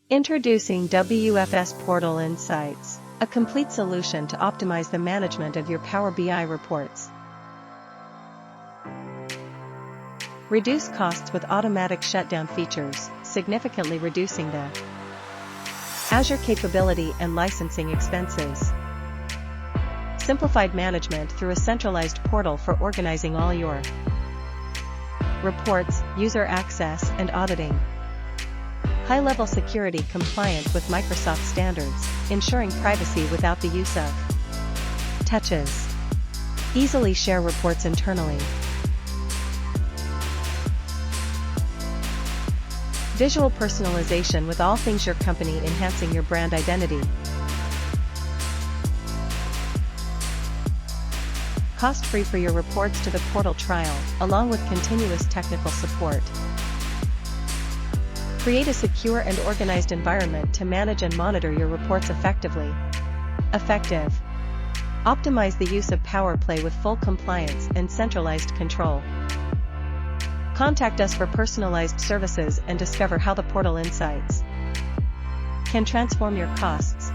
Introducing Wfs Portal Insights, a complete solution to optimize the management of your Power BI reports. Reduce costs with automatic shutdown features, significantly reducing the Azure capability and licensing expenses. Simplified management through a centralized portal for organizing all your reports, user access, and auditing. High-level security compliant with Microsoft standards, ensuring privacy without the use of touches. Easily share reports internally. Visual personalization with all things your company, enhancing your brand identity. Cost-free for your reports to the portal trial, along with continuous technical support. Create a secure and organized environment to manage and monitor your reports effectively. Effective. Optimize the use of PowerPlay with full compliance and centralized control. Contact us for personalized services and discover how the Portal Insights can transform your costs,